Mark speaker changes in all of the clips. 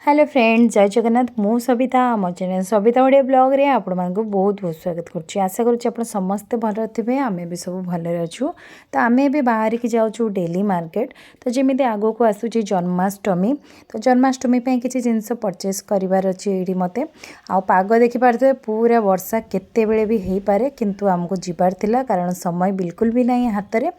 Speaker 1: Hello friends जय जगन्नाथ मु सबिता आम चैनल सबिता ओडिया ब्लॉग रे आपण मानक बहुत बहुत स्वागत करछि। आशा करछि आपण समस्त भल थिबे आमे भी सब भल अछु। तो आमे भी बाहर की जाउछु डेली मार्केट। तो जेमिति आगो को आसुछि जन्माष्टमी तो जन्माष्टमी पे किछि जिंस परचेस करिवार अछि एडी मते आ पाग देखि पारथे पूरा वर्षा केते बेले भी हेई पारे किंतु हमको जिबार थिला कारण समय बिल्कुल भी नहीं हाथ रे।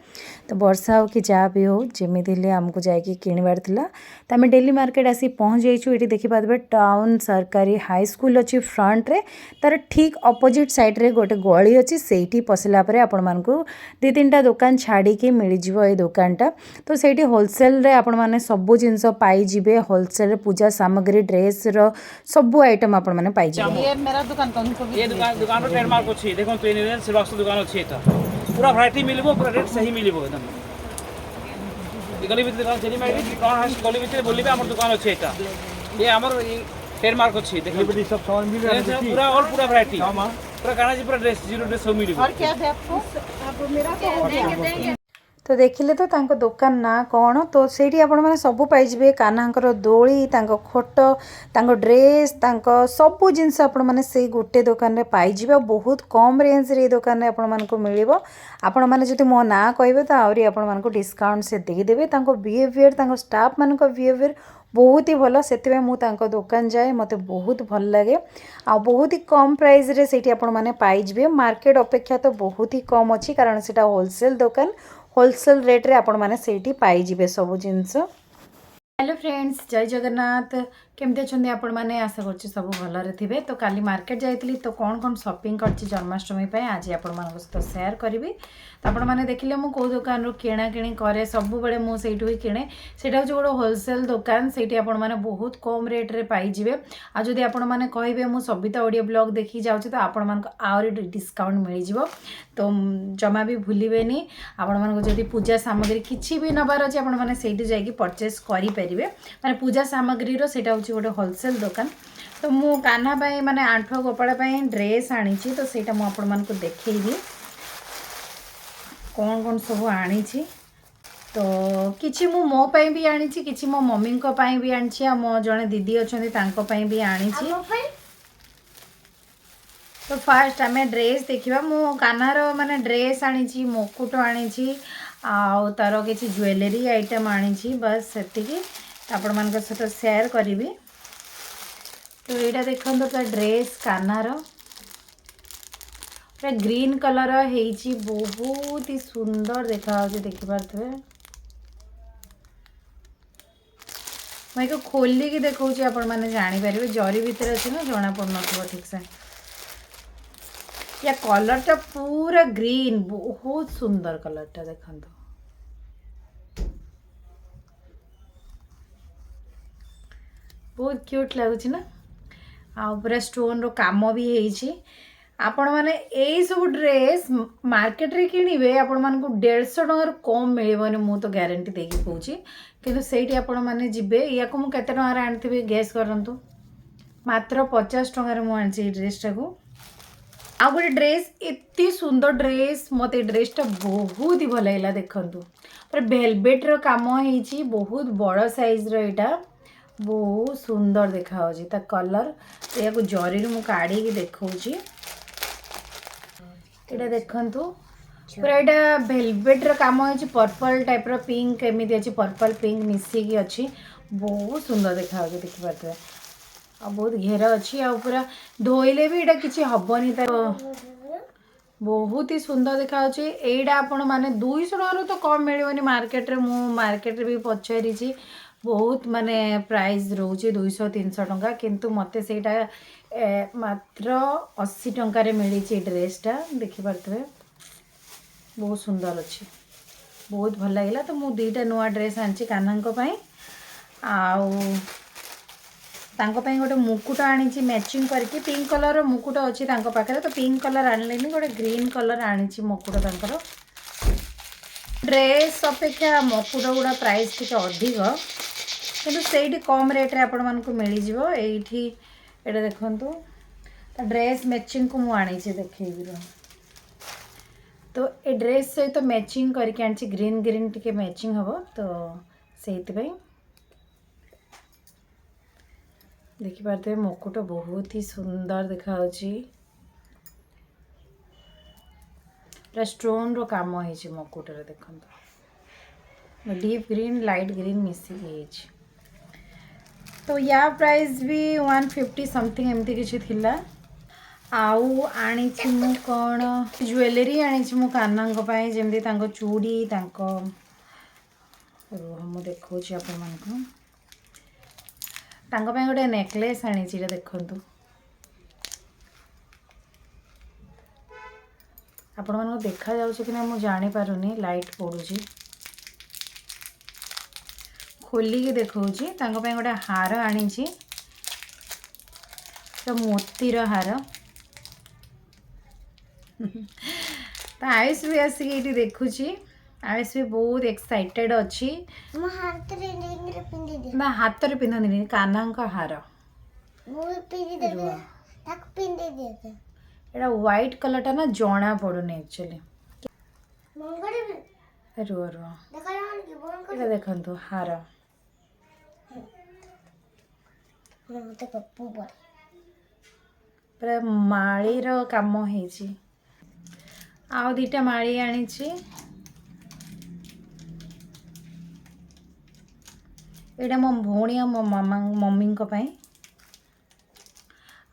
Speaker 1: तो वर्षा हो कि जहाँ भी हो जेमिति ले हमको जायकी किनिबार थिला। तो आमे डेली मार्केट आसी पहुंच जाइछु। ये देखिपारे टाउन सरकारी हाई स्कूल अच्छी फ्रंट रे तार ठीक अपोजिट साइड रे गोटे गली अच्छी से पशिला आपण मानक दी तीन टा दुकान छाड़ी के मिल जिवो ए दुकानटा। तो सेठी होलसेल रे आपण माने सब जिंस पाई जिवे होलसेल पूजा सामग्री ड्रेस रो सब आइटम आपण माने पाई जिवे।
Speaker 2: ये मेरा दुकान कौन को ये दुकान रो ट्रेडमार्क अछि देखो तो इन सिलॉक्स दुकान अछि एटा पूरा वैरायटी मिलबो पूरा रेट सही मिलबो एकदम गली भीतर दुकान चली मारी कौन हास गली भीतर बोलिबे हमर दुकान अछि एटा ये हमर ट्रेडमार्क अछि देखो सब सामान मिल रहा है पूरा और पूरा वैरायटी पूरा गाना जी पूरा ड्रेस जीरो ड्रेस सब मिलबो। और क्या दे आपको आप मेरा तो हो गया।
Speaker 1: तो देखिले तो तांको दुकान ना कौन तो सेठी आपण माने सब पाइबे कान्हांकर दोली तांको खोट तांको ड्रेस तांको सब जिनस आपण माने से गोटे दुकान रे पाई जिबे बहुत कम रेंज रे दुकान रे आपण मानको मिलिबो। आपण माने जति मो ना कहबे तो आउरी आपण मानको डिस्काउंट से दे देबे। तांको बिहेवियर तांको स्टाफ मानको बिहेवियर बहुत ही भल से मु तांको दुकान जाए मते बहुत भल लगे आ बहुत ही कम प्राइस रे सेठी आपण माने पाई जिबे। मार्केट अपेक्षा तो बहुत ही कम अछि कारण सेटा होलसेल दुकान होलसेल रेट रे आपण माने सेठी पाई जिबे सब जिंस। हेलो फ्रेंड्स जय जगन्नाथ केमते छन्दे आपण माने आशा करछि सब भलरे थिबे। तो काली मार्केट जाइतली तो कौन कौन शॉपिंग करछि जन्माष्टमी पे आज आपण मानको सहित शेयर करबी। तो आपण माने देखिले मु को दुकान रो किणा किणी करे सब बेले मु सेठु ही किणे सेटा जो गोटे होलसेल दुकान सेठी आपण माने बहुत कम रेट रे पाई जिबे। आ जदी आपण माने कहबे मु सबिता ऑडियो ब्लॉग देखि जाउछि तो आपण मानको आउरी डिस्काउंट मिल जिवो। तो जमा भी भूलिबेनी आपण मानको जदी पूजा सामग्री किछि भी नबार अछि आपण माने सेठी जाईकी परचेस करि परिबे माने पूजा सामग्री रो सेटा होछि गोटे होलसेल दुकान। तो मु कान्हा पाई माने आंठ गोपाळ पाई ड्रेस आनिछि तो सेटा मु आपण मानको देखैबी कौन कौन सब आनिछि। तो किछि मु मो पाई भी आनिछि किछि मो मम्मी को पाई भी आनिछि आ मो जने दीदी अछन्ती तांको पाई भी आनिछि। तो फास्ट आमे ड्रेस देखिबा मु कान्हार माने ड्रेस आनिछि मुकुट आनिछि आ तारो किछि ज्वेलरी आइटम आनिछि बस सेतिकी आपण मानक सहित शेयर करिवि। तो एटा देखंतो तो ड्रेस कान्हार पूरा ग्रीन कलर हेइछि बहुत ही सुंदर देखा देखि पारथबे। मैं खोली की देखौछि आपण माने जानि परिबे जरी भीतर अछि ना जणा पड़ नथबो ठीक से। या कलर टा पूरा ग्रीन बहुत सुंदर कलर टा देखंतो बहुत क्यूट लागुछि ना आ पूरा स्टोन रो काम भी हेइछि। आपण माने एई सब ड्रेस मार्केट रे किनिबे आपण मान को 150 टंगर कम मिलिबोनी मु तो गारंटी देकी कहूछि किंतु सेठी आपण माने जिबे या को मु केते टंगर आनथिबे गेस करंतु मात्र 50 टंगर मु आनछि ड्रेस टाको। आ गोटे ड्रेस एते सुंदर ड्रेस मते ड्रेस टा बहुत ही भल लागला देखंतु पर वेलवेट रो काम हेइछि बहुत बड़ साइज रो एटा बहुत सुंदर देखा होछि ता कलर या को जरी रो मु काढी के देखौछि एटा देखंतु पूरा एटा वेलवेट रो काम होछि पर्पल टाइप रो पिंक एमिति अछि पर्पल पिंक मिसी की अछि बहुत सुंदर देखा होछि देखि पाते आ बहुत घेरा अछि आ पूरा धोइले भी एटा किछि हबनी त बहुत ही सुंदर देखा होछि। एडा आपण माने 200 टका तो कम मिलियोनी मार्केट रे मु मार्केट रे भी पछेरी छी बहुत माने प्राइस रोचे 200-300 टंका किंतु मते सेटा मात्र 80 टंका रे मिली छी ड्रेस टा देखि पारथबे बहुत सुंदर अछि बहुत भल लागला। तो मु दीटा नुआ ड्रेस आनछि कान्हांको पई आउ तांको पई गोटे मुकुट आनिछि मैचिंग करके पिंक कलर रो मुकुट अछि तांको पाखरे तो पिंक कलर आनलेनी गोटे ग्रीन कलर आनिछि मुकुट तांकर ड्रेस अपेक्षा मुकुट गुडा प्राइस टिके अधिक किंतु सेठी कम रेट रे आपण मानको मिली जिवो। एठी एटा देखंतु ड्रेस मैचिंग को मु आनिछि देखैबी रो तो ए ड्रेस सहित तो मैचिंग करके आनिछि ग्रीन ग्रीन टिके मैचिंग हबो तो सेति पई देखिपे मुकुट बहुत ही सुंदर देखा पूरा स्टोन रो काम है मुकुट देखो डीप ग्रीन लाइट ग्रीन मिसिकी तो या प्राइस भी 150 समथिंग एमती किसी थिला आउ आनी मु कौन ज्वेलरी आनी मु कान्हा जमी चूड़ी रुह मु देखा आपण गोटे नेकलेस आनी देखु आपण मन देखा जाउछ कि ना मु जानी पारुनी लाइट पड़ुची खोली के देखौची गोटे हार आनी तो मोतीर हार तो आयुष भी आसिक ये देखुची आयुष भी बहुत एक्साइटेड अच्छी ना हाथ रे पिंधनी कान्हा हार एटा व्हाइट कलर टा ना जना पड़ुनी एक्चुअली रुह रुह एटा देखंतु हार पूरा माली रो काम होईची आउ दीटा माली आनीची एटा मो भौणी मो मामा मम्मी को पई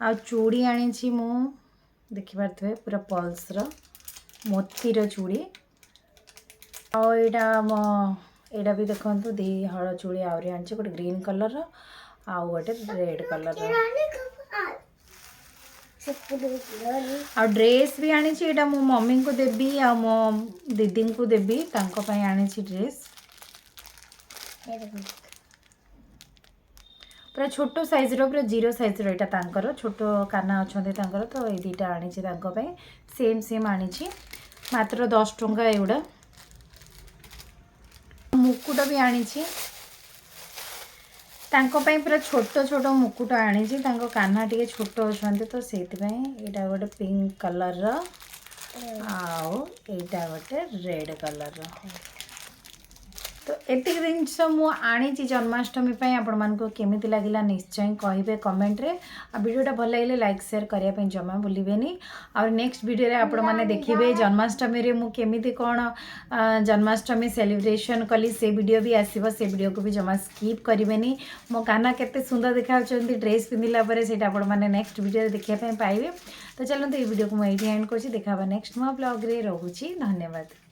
Speaker 1: आ चूड़ी आनीची मु देखि पारथवे पूरा पल्स रो मोतीर चूड़ी आ एटा मो एटा भी देखंतु दी हळ चूड़ी आउरी आनीची गोटे ग्रीन कलर रो आ गोटे रेड कलर रो आ ड्रेस भी आनी एटा मो मम्मी को देबी आ मो दीदी को देबी तांको पई आनी ड्रेस पूरा छोटो साइज रो पूरा जीरो साइज रो एटा तांकर छोटो काना अछंते तांकर तो ए दीटा आनी तांको पई सेम सेम आनी मात्र 10 टंका एगुडा मुकुट भी आनी तांको पई पूरा छोटो छोटो मुकुट आनी कान्हा टिके छोटो अछंते तो सेति पई एटा गोटे पिंक कलर रो आओ एटा गोटे रेड कलर रो तो एतिक जिनस मु आनी जन्माष्टमी आपण मानको केमिति लागिला निश्चय कहिबे कमेंट रे आ वीडियोटा भल लागले लाइक शेयर करिया पे जमा भूलिबेनी और नेक्स्ट वीडियो रे आपण माने देखिबे जन्माष्टमी रे मु केमिति कोन जन्माष्टमी सेलिब्रेशन कली से वीडियो भी आसीबो से वीडियो को भी जमा स्किप करिबेनी मो काना केते सुंदर देखाउचंती ड्रेस पिंदिला परे सेटा आपण माने नेक्स्ट वीडियो रे देखिया पे पाइबे तो चलंतु ए वीडियो को मैं एंड करछि देखाबा नेक्स्ट मो ब्लॉग रे रहूची धन्यवाद।